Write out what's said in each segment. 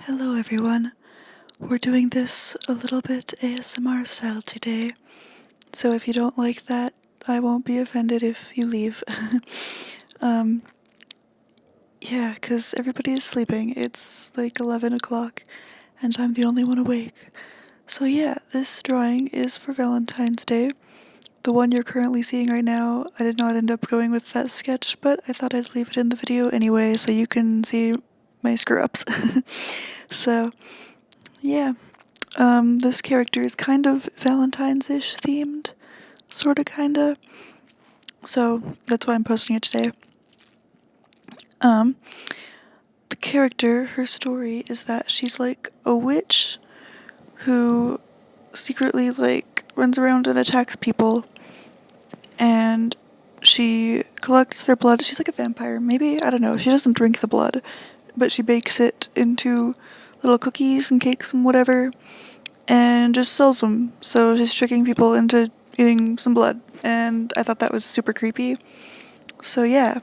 Hello everyone. We're doing this a little bit ASMR style today, so if you don't like that, I won't be offended if you leave. um, yeah, 'cause everybody is sleeping. It's like 11 o'clock, and I'm the only one awake. So yeah, this drawing is for Valentine's Day. The one you're currently seeing right now, I did not end up going with that sketch, but I thought I'd leave it in the video anyway so you can see my screw-ups. So, yeah. This character is kind of Valentine's-ish themed, sorta kinda, so that's why I'm posting it today. Um, the character, her story is that she's like a witch who secretly like runs around and attacks people, and she collects their blood. She's like a vampire, maybe? I don't know. She doesn't drink the blood, but she bakes it into little cookies and cakes and whatever, and just sells them. So she's tricking people into eating some blood, and I thought that was super creepy. So yeah,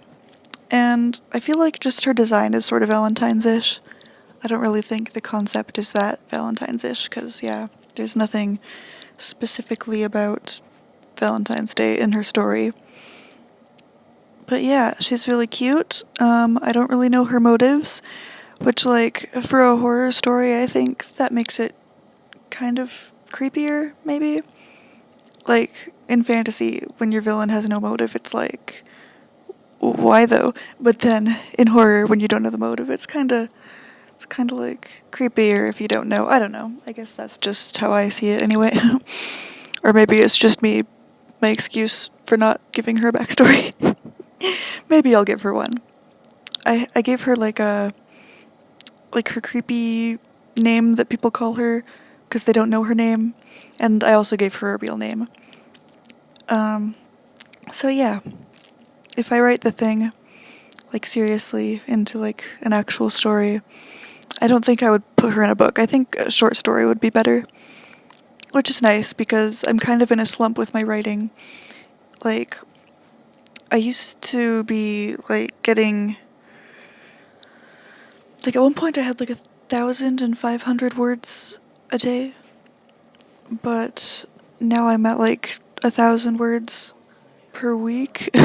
and I feel like just her design is sort of Valentine's-ish. I don't really think the concept is that Valentine's-ish, because yeah, there's nothing specifically about Valentine's Day in her story. But yeah, she's really cute. I don't really know her motives, which like, for a horror story, I think that makes it kind of creepier, maybe? Like, in fantasy, when your villain has no motive, it's like, why though? But then, in horror, when you don't know the motive, it's kinda like creepier if you don't know. I don't know. I guess that's just how I see it anyway. Or maybe it's just my excuse for not giving her a backstory. Maybe I'll give her one. I gave her like her creepy name that people call her because they don't know her name, and I also gave her a real name. So yeah, if I write the thing, like seriously, into like an actual story, I don't think I would put her in a book. I think a short story would be better. Which is nice because I'm kind of in a slump with my writing. Like, I used to be like getting, like at one point I had like 1,500 words a day, but now I'm at like 1,000 words per week.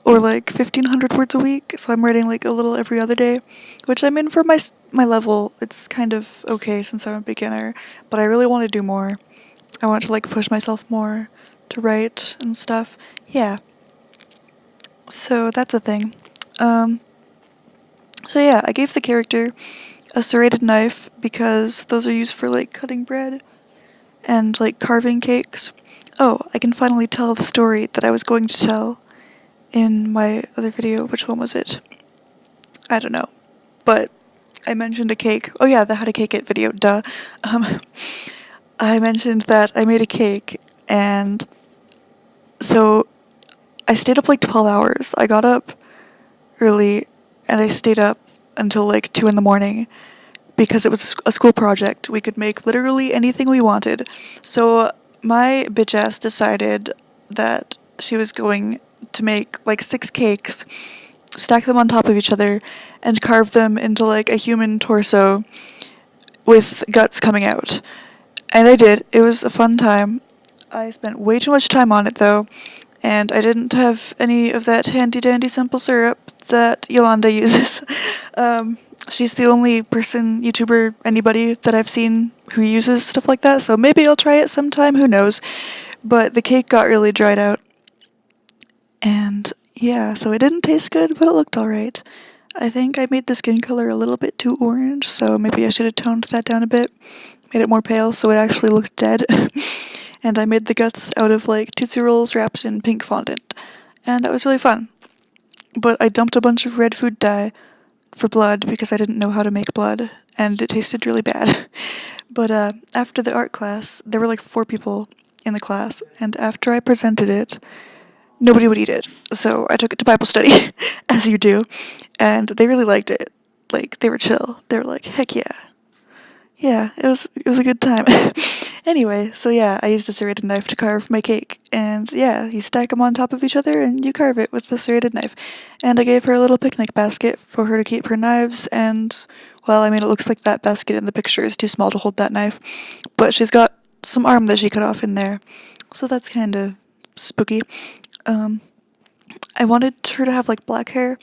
Or like 1,500 words a week, so I'm writing like a little every other day, which I mean for my level, it's kind of okay since I'm a beginner, but I really want to do more. I want to like push myself more to write and stuff. Yeah. So that's a thing. So yeah, I gave the character a serrated knife because those are used for like cutting bread and like carving cakes. Oh, I can finally tell the story that I was going to tell in my other video. Which one was it? I don't know. But I mentioned a cake. Oh yeah, the how to cake it video, duh. I mentioned that I made a cake, and so I stayed up like 12 hours. I got up early, and I stayed up until like 2 in the morning because it was a school project. We could make literally anything we wanted. So my bitch ass decided that she was going to make like 6 cakes, stack them on top of each other, and carve them into like a human torso with guts coming out. And I did. It was a fun time. I spent way too much time on it though, and I didn't have any of that handy dandy simple syrup that Yolanda uses. She's the only person, YouTuber, anybody that I've seen who uses stuff like that, so maybe I'll try it sometime, who knows. But the cake got really dried out. And yeah, so it didn't taste good, but it looked alright. I think I made the skin color a little bit too orange, so maybe I should have toned that down a bit. Made it more pale so it actually looked dead. And I made the guts out of like Tootsie Rolls wrapped in pink fondant. And that was really fun. But I dumped a bunch of red food dye for blood because I didn't know how to make blood, and it tasted really bad. But after the art class, there were like 4 people in the class, and after I presented it, nobody would eat it. So I took it to Bible study, as you do, and they really liked it. Like, they were chill. They were like, heck yeah. Yeah, it was a good time. Anyway, so yeah, I used a serrated knife to carve my cake, and yeah, you stack them on top of each other and you carve it with the serrated knife. And I gave her a little picnic basket for her to keep her knives, and, well, I mean, it looks like that basket in the picture is too small to hold that knife, but she's got some arm that she cut off in there, so that's kinda spooky. I wanted her to have, like, black hair,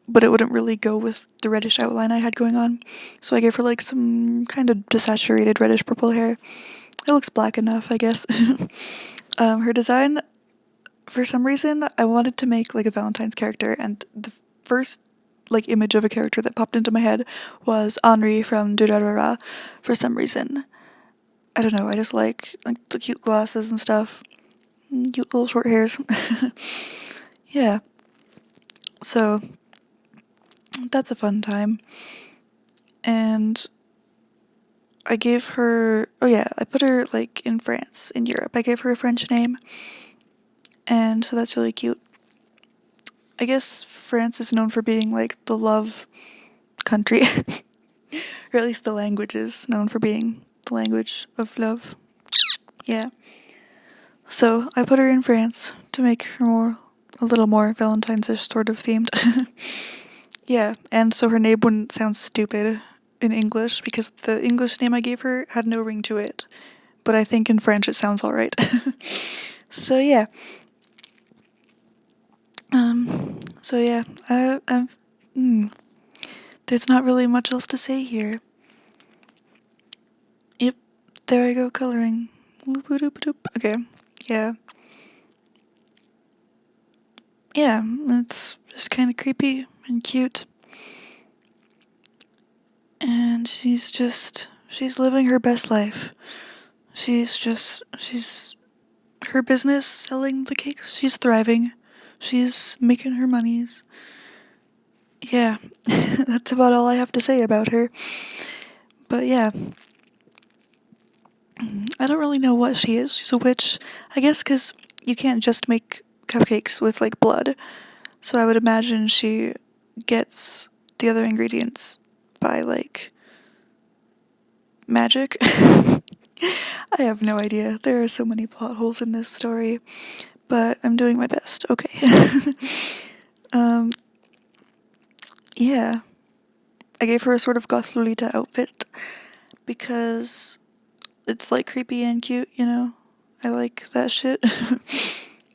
but it wouldn't really go with the reddish outline I had going on, so I gave her, like, some kind of desaturated reddish purple hair. It looks black enough, I guess. Her design, for some reason, I wanted to make like a Valentine's character, and the first like image of a character that popped into my head was Henri from Durarara. For some reason, I don't know. I just like the cute glasses and stuff, cute little short hairs. Yeah. So that's a fun time, and I gave her. Oh yeah, I put her like in France, in Europe. I gave her a French name, and so that's really cute. I guess France is known for being like the love country, or at least the language is known for being the language of love. Yeah. So I put her in France to make her a little more Valentine's-ish sort of themed. Yeah, and so her name wouldn't sound stupid in English because the English name I gave her had no ring to it, but I think in French it sounds alright. So yeah. So yeah, there's not really much else to say here. Yep, there I go coloring. Okay, yeah. Yeah, it's just kind of creepy and cute. And she's living her best life. She's her business selling the cakes. She's thriving. She's making her monies. Yeah, that's about all I have to say about her. But yeah, I don't really know what she is. She's a witch. I guess because you can't just make cupcakes with, like, blood. So I would imagine she gets the other ingredients by, like, magic. I have no idea. There are so many plot holes in this story. But I'm doing my best. Okay. um, yeah. I gave her a sort of goth Lolita outfit because it's, like, creepy and cute, you know? I like that shit.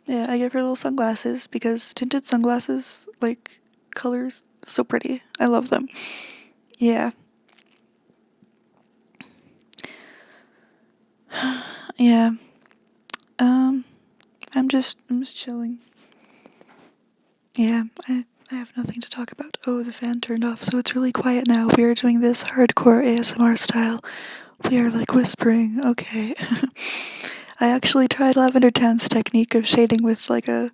Yeah, I gave her little sunglasses because tinted sunglasses, like, colors, so pretty. I love them. Yeah. Yeah. I'm just chilling. Yeah, I have nothing to talk about. Oh, the fan turned off, so it's really quiet now. We are doing this hardcore ASMR style. We are, like, whispering. Okay. I actually tried Lavender Town's technique of shading with, like, the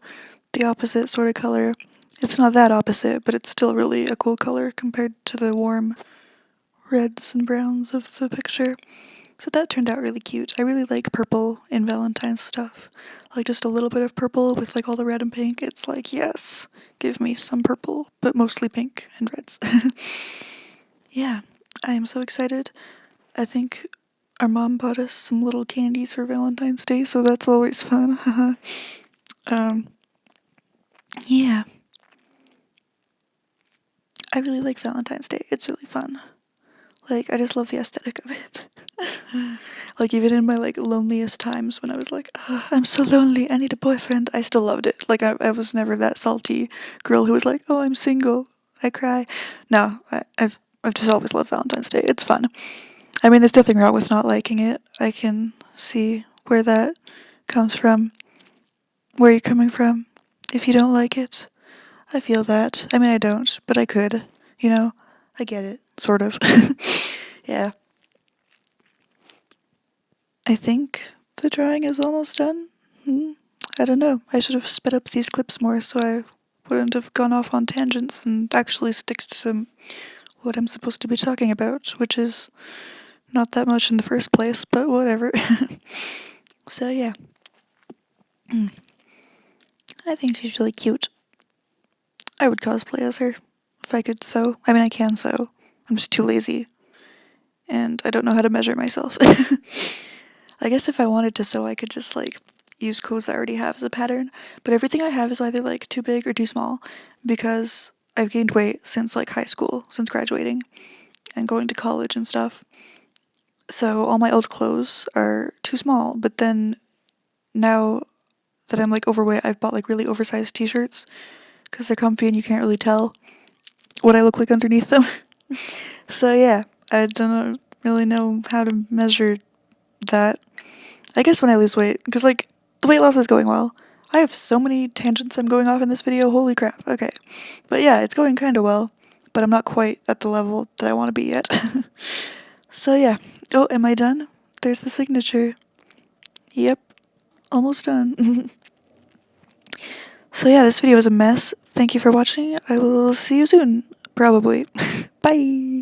opposite sort of color. It's not that opposite, but it's still really a cool color compared to the warm reds and browns of the picture. So that turned out really cute. I really like purple in Valentine's stuff. Like, just a little bit of purple with, like, all the red and pink. It's like, yes, give me some purple, but mostly pink and reds. Yeah, I am so excited. I think our mom bought us some little candies for Valentine's Day, so that's always fun. Yeah. I really like Valentine's Day. It's really fun. Like, I just love the aesthetic of it. Like, even in my, like, loneliest times when I was like, oh, I'm so lonely, I need a boyfriend, I still loved it. Like, I was never that salty girl who was like, oh, I'm single, I cry. No, I've just always loved Valentine's Day. It's fun. I mean, there's nothing wrong with not liking it. I can see where that comes from, where you're coming from. If you don't like it, I feel that. I mean, I don't, but I could, you know? I get it, sort of. Yeah. I think the drawing is almost done. I don't know. I should have sped up these clips more so I wouldn't have gone off on tangents and actually stick to what I'm supposed to be talking about, which is not that much in the first place, but whatever. So yeah. I think she's really cute. I would cosplay as her if I could sew. I mean, I can sew. I'm just too lazy. And I don't know how to measure myself. I guess if I wanted to sew, I could just like use clothes I already have as a pattern, but everything I have is either like too big or too small because I've gained weight since like high school, since graduating and going to college and stuff. So all my old clothes are too small, but then now that I'm like overweight, I've bought like really oversized t-shirts because they're comfy and you can't really tell what I look like underneath them. So yeah, I don't really know how to measure that. I guess when I lose weight, because like the weight loss is going well. I have so many tangents I'm going off in this video, holy crap. Okay, but yeah, it's going kind of well, but I'm not quite at the level that I want to be yet. So yeah. Oh, am I done? There's the signature. Yep, almost done. So yeah, this video was a mess. Thank you for watching. I will see you soon, probably. Bye!